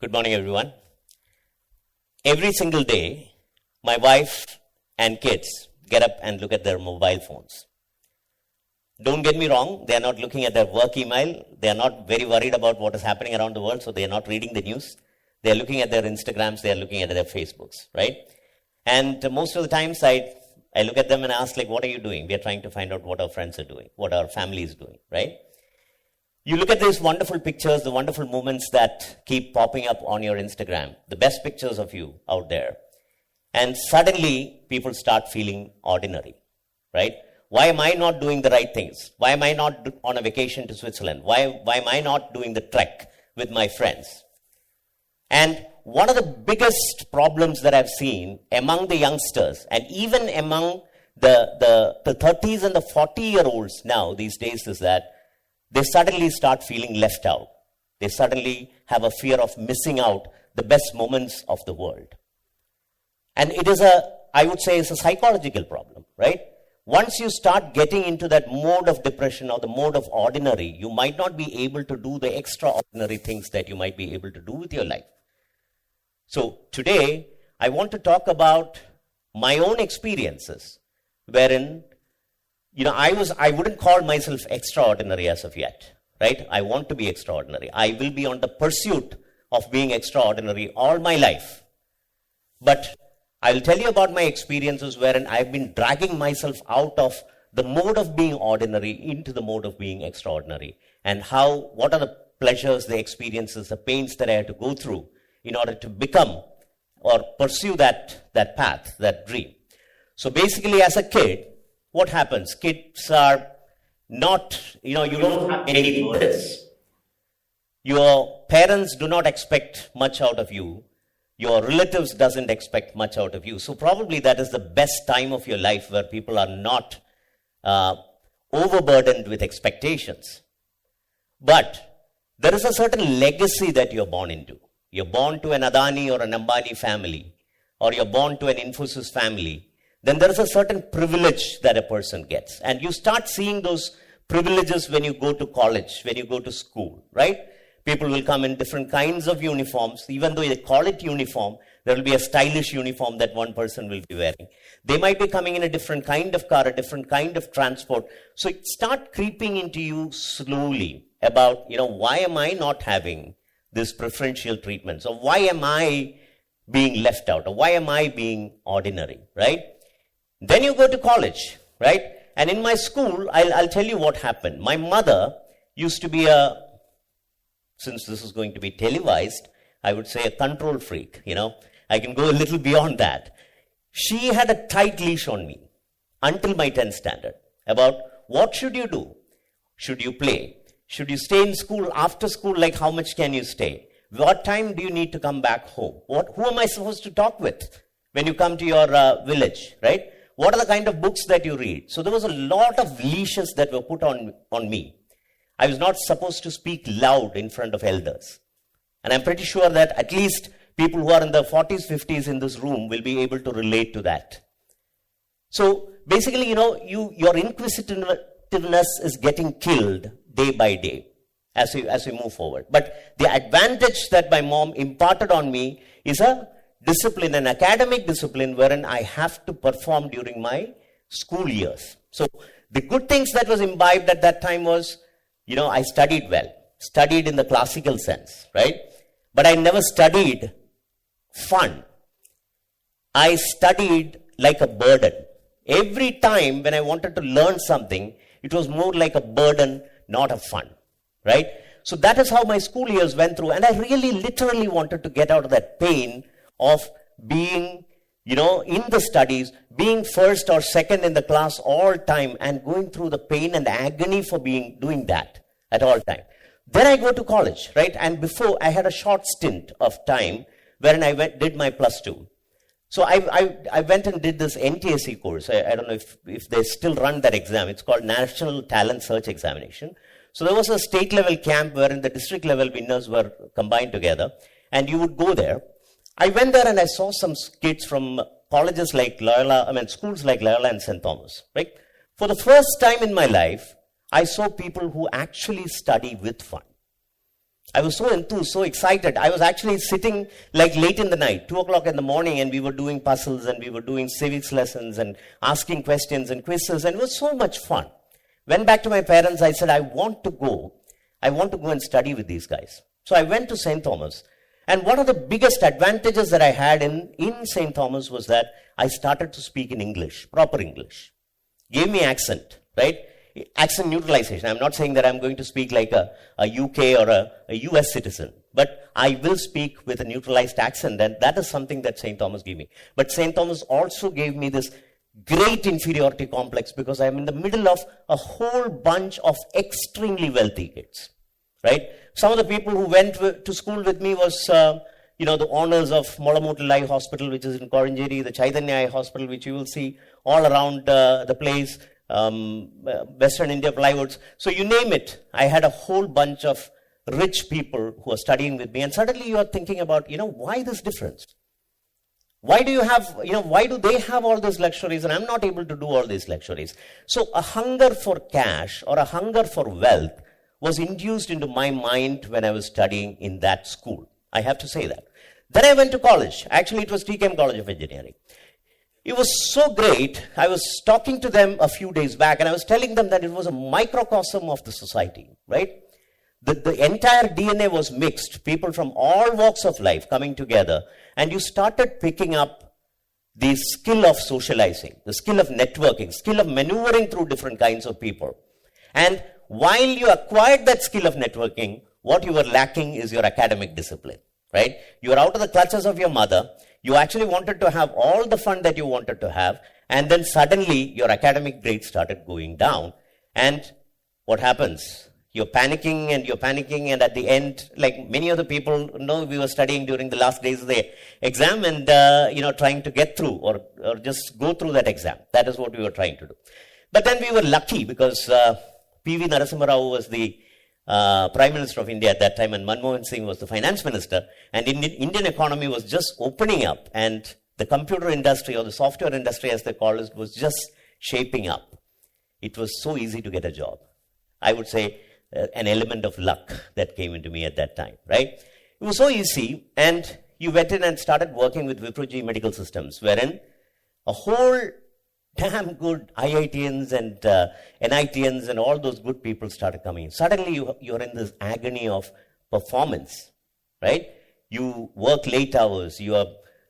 Good morning, everyone. Every single day, my wife and kids get up and look at their mobile phones. Don't get me wrong, they are not looking at their work email. They are not very worried about what is happening around the world, so they are not reading the news. They are looking at their Instagrams, they are looking at their Facebooks, right? And most of the times, I look at them and ask, like, what are you doing? We are trying to find out what our friends are doing, what our family is doing, right? You look at these wonderful pictures, the wonderful moments that keep popping up on your Instagram, the best pictures of you out there. And suddenly, people start feeling ordinary, right? Why am I not doing the right things? Why am I not on a vacation to Switzerland? Why am I not doing the trek with my friends? And one of the biggest problems that I've seen among the youngsters, and even among the 30s and the 40-year-olds now these days, is that they suddenly start feeling left out. They suddenly have a fear of missing out the best moments of the world. And it is I would say it's a psychological problem, right? Once you start getting into that mode of depression or the mode of ordinary, you might not be able to do the extraordinary things that you might be able to do with your life. So today, I want to talk about my own experiences, wherein, I wouldn't call myself extraordinary as of yet, right? I want to be extraordinary. I will be on the pursuit of being extraordinary all my life. But I'll tell you about my experiences wherein I've been dragging myself out of the mode of being ordinary into the mode of being extraordinary. And what are the pleasures, the experiences, the pains that I had to go through in order to become or pursue that path, that dream. So basically, as a kid, what happens? Kids are not, you don't have any burdens. Your parents do not expect much out of you. Your relatives doesn't expect much out of you. So probably that is the best time of your life where people are not overburdened with expectations. But there is a certain legacy that you're born into. You're born to an Adani or an Ambani family, or you're born to an Infosys family, then there is a certain privilege that a person gets. And you start seeing those privileges when you go to college, when you go to school, right? People will come in different kinds of uniforms. Even though they call it uniform, there will be a stylish uniform that one person will be wearing. They might be coming in a different kind of car, a different kind of transport. So it starts creeping into you slowly about, why am I not having this preferential treatment? So why am I being left out? Or why am I being ordinary, right? Then you go to college, right? And in my school, I'll tell you what happened. My mother used to be since this is going to be televised, I would say a control freak, I can go a little beyond that. She had a tight leash on me until my 10th standard about what should you do? Should you play? Should you stay in school after school? Like, how much can you stay? What time do you need to come back home? Who am I supposed to talk with when you come to your village, right? What are the kind of books that you read? So there was a lot of leashes that were put on me. I was not supposed to speak loud in front of elders. And I'm pretty sure that at least people who are in the 40s, 50s in this room will be able to relate to that. So basically, your inquisitiveness is getting killed day by day as we move forward. But the advantage that my mom imparted on me is a discipline, an academic discipline, wherein I have to perform during my school years. So the good things that was imbibed at that time was, I studied well, studied in the classical sense, right? But I never studied fun. I studied like a burden. Every time when I wanted to learn something, it was more like a burden, not a fun, right? So that is how my school years went through. And I really literally wanted to get out of that pain of being, in the studies, being first or second in the class all time and going through the pain and agony for doing that at all time. Then I go to college, right? And before, I had a short stint of time wherein I did my +2. So I went and did this NTSE course. I don't know if they still run that exam. It's called National Talent Search Examination. So there was a state level camp wherein the district level winners were combined together, and you would go there. I went there and I saw some kids from colleges like schools like Loyola and St. Thomas, right? For the first time in my life, I saw people who actually study with fun. I was so enthused, so excited. I was actually sitting like late in the night, 2 o'clock in the morning, and we were doing puzzles and we were doing civics lessons and asking questions and quizzes, and it was so much fun. Went back to my parents, I said, I want to go and study with these guys. So I went to St. Thomas. And one of the biggest advantages that I had in St. Thomas was that I started to speak in English, proper English. Gave me accent, right? Accent neutralization. I'm not saying that I'm going to speak like a UK or a US citizen, but I will speak with a neutralized accent, and that is something that St. Thomas gave me. But St. Thomas also gave me this great inferiority complex because I'm in the middle of a whole bunch of extremely wealthy kids, right? Some of the people who went to school with me was, the owners of Molamotil Eye Hospital, which is in Koranjeri, the Chaitanya Eye Hospital, which you will see all around the place, Western India plywoods. So you name it. I had a whole bunch of rich people who are studying with me. And suddenly you are thinking about, why this difference? Why do they have all these luxuries and I'm not able to do all these luxuries? So a hunger for cash or a hunger for wealth was induced into my mind when I was studying in that school. I have to say that. Then I went to college. Actually, it was TKM College of Engineering. It was so great. I was talking to them a few days back and I was telling them that it was a microcosm of the society, right? The entire DNA was mixed. People from all walks of life coming together. And you started picking up the skill of socializing, the skill of networking, skill of maneuvering through different kinds of people. And while you acquired that skill of networking, what you were lacking is your academic discipline, right? You were out of the clutches of your mother. You actually wanted to have all the fun that you wanted to have. And then suddenly your academic grades started going down. And what happens? You're panicking. And at the end, like many of the people, we were studying during the last days of the exam and, trying to get through or just go through that exam. That is what we were trying to do. But then we were lucky because P.V. Narasimha Rao was the Prime Minister of India at that time and Manmohan Singh was the Finance Minister. And Indian economy was just opening up and the computer industry or the software industry as they call it was just shaping up. It was so easy to get a job. I would say an element of luck that came into me at that time, right? It was so easy and you went in and started working with Viproji Medical Systems wherein a whole damn good IITians and NITians and all those good people started coming in. Suddenly you're in this agony of performance, right? You work late hours. You are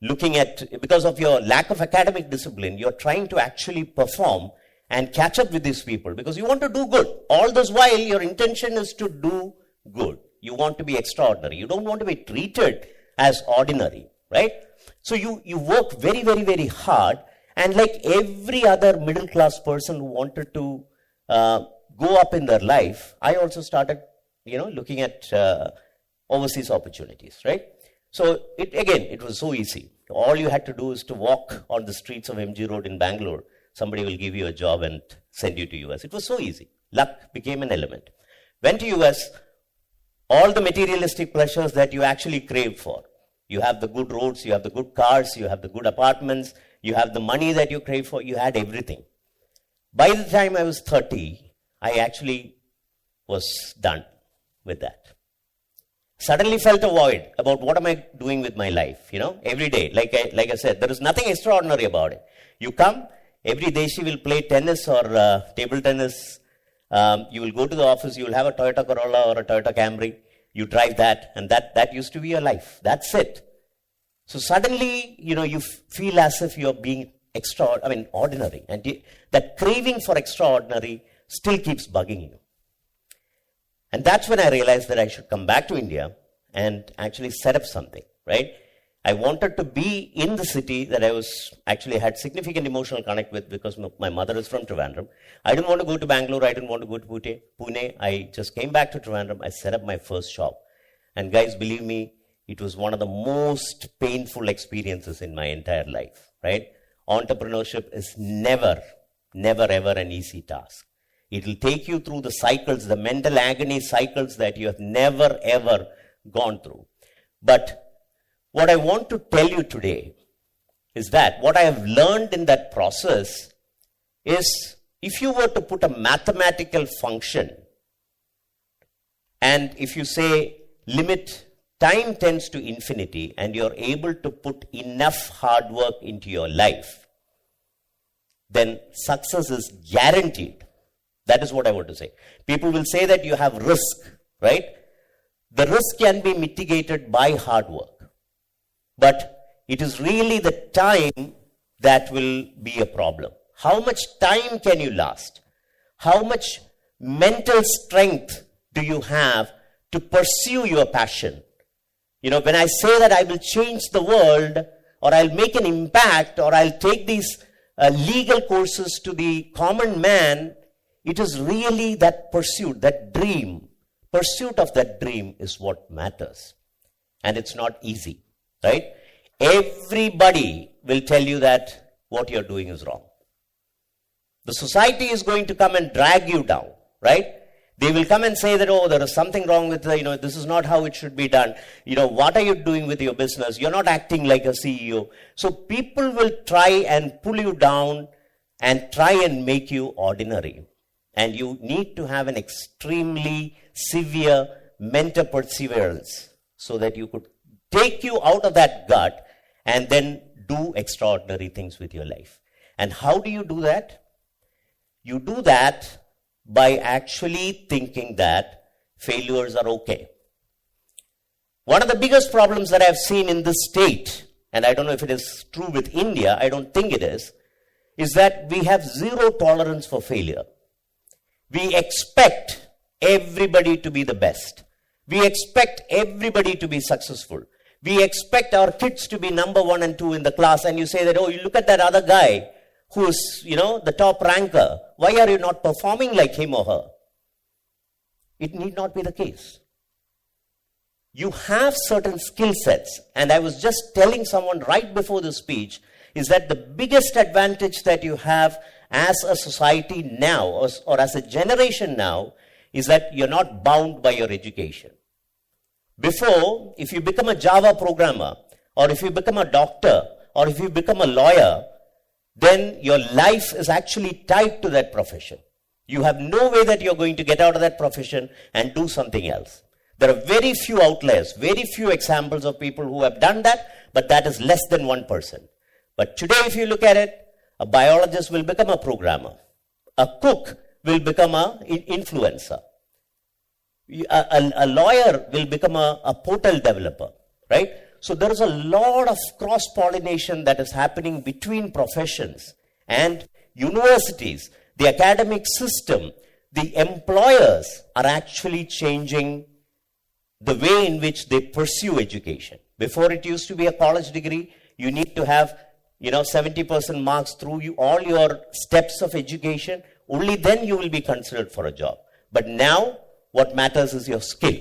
looking at, because of your lack of academic discipline, you're trying to actually perform and catch up with these people because you want to do good. All this while, your intention is to do good. You want to be extraordinary. You don't want to be treated as ordinary, right? So you work very, very, very hard. And like every other middle class person who wanted to go up in their life, I also started, looking at overseas opportunities, right? So it was so easy. All you had to do is to walk on the streets of MG Road in Bangalore. Somebody will give you a job and send you to US. It was so easy. Luck became an element. Went to US, all the materialistic pleasures that you actually craved for. You have the good roads, you have the good cars, you have the good apartments, you have the money that you crave for, you had everything. By the time I was 30, I actually was done with that. Suddenly felt a void about what am I doing with my life, every day. Like I said, there is nothing extraordinary about it. You come, every day she will play tennis or table tennis. You will go to the office, you will have a Toyota Corolla or a Toyota Camry. You drive that, and that used to be your life. That's it. So suddenly, you feel as if you're being ordinary. And that craving for extraordinary still keeps bugging you. And that's when I realized that I should come back to India and actually set up something, right? I wanted to be in the city that I had significant emotional connect with because my mother is from Trivandrum. I didn't want to go to Bangalore. I didn't want to go to Pune. I just came back to Trivandrum. I set up my first shop. And guys, believe me, it was one of the most painful experiences in my entire life, right? Entrepreneurship is never, ever an easy task. It will take you through the cycles, the mental agony cycles that you have never, ever gone through. But what I want to tell you today is that what I have learned in that process is if you were to put a mathematical function and if you say limit, time tends to infinity, and you're able to put enough hard work into your life, then success is guaranteed. That is what I want to say. People will say that you have risk, right? The risk can be mitigated by hard work. But it is really the time that will be a problem. How much time can you last? How much mental strength do you have to pursue your passion? You know, when I say that I will change the world, or I'll make an impact, or I'll take these legal courses to the common man, it is really that pursuit, that dream. Pursuit of that dream is what matters. And it's not easy, right? Everybody will tell you that what you're doing is wrong. The society is going to come and drag you down, right? They will come and say that, oh, there is something wrong with this is not how it should be done. What are you doing with your business? You're not acting like a CEO. So people will try and pull you down and try and make you ordinary. And you need to have an extremely severe mental perseverance so that you could take you out of that gut and then do extraordinary things with your life. And how do you do that? You do that by actually thinking that failures are okay. One of the biggest problems that I've seen in this state, and I don't know if it is true with India, I don't think it is that we have zero tolerance for failure. We expect everybody to be the best. We expect everybody to be successful. We expect our kids to be number 1 and 2 in the class, and you say that, oh, you look at that other guy who is, the top ranker. Why are you not performing like him or her? It need not be the case. You have certain skill sets, and I was just telling someone right before the speech, is that the biggest advantage that you have as a society now, or as a generation now, is that you're not bound by your education. Before, if you become a Java programmer, or if you become a doctor, or if you become a lawyer, then your life is actually tied to that profession. You have no way that you're going to get out of that profession and do something else. There are very few outliers, very few examples of people who have done that, but that is less than 1%. But today, if you look at it, a biologist will become a programmer. A cook will become an influencer. A lawyer will become a portal developer, right? So there is a lot of cross-pollination that is happening between professions and universities, the academic system, the employers are actually changing the way in which they pursue education. Before it used to be a college degree, you need to have 70% marks through all your steps of education. Only then you will be considered for a job. But now, what matters is your skill.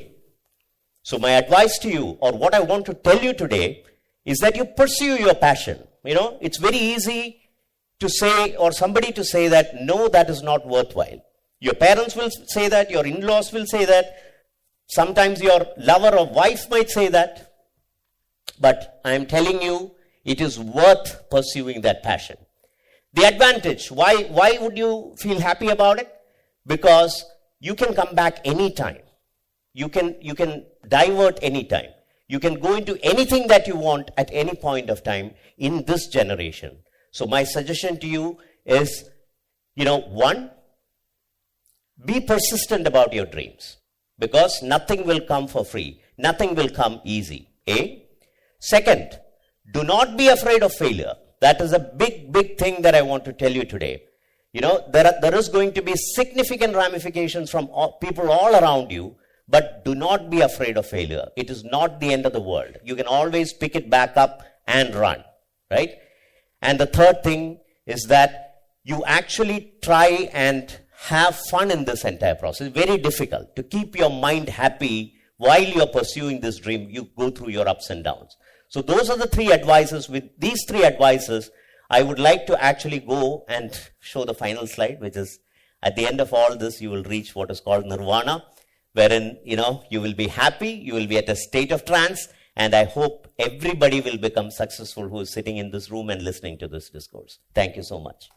So my advice to you, or what I want to tell you today, is that you pursue your passion. It's very easy to say, or somebody to say that, no, that is not worthwhile. Your parents will say that, your in-laws will say that, sometimes your lover or wife might say that. But I am telling you, it is worth pursuing that passion. The advantage, why would you feel happy about it? Because you can come back anytime. You can divert anytime. You can go into anything that you want at any point of time in this generation. So my suggestion to you is, 1, be persistent about your dreams, because nothing will come for free. Nothing will come easy. Second, do not be afraid of failure. That is a big thing that I want to tell you today. There is going to be significant ramifications from people all around you, but do not be afraid of failure. It is not the end of the world. You can always pick it back up and run, right? And the third thing is that you actually try and have fun in this entire process. It's very difficult to keep your mind happy while you're pursuing this dream. You go through your ups and downs. So those are the 3 advices. With these 3 advices, I would like to actually go and show the final slide, which is at the end of all this, you will reach what is called nirvana, wherein, you will be happy, you will be at a state of trance, and I hope everybody will become successful who is sitting in this room and listening to this discourse. Thank you so much.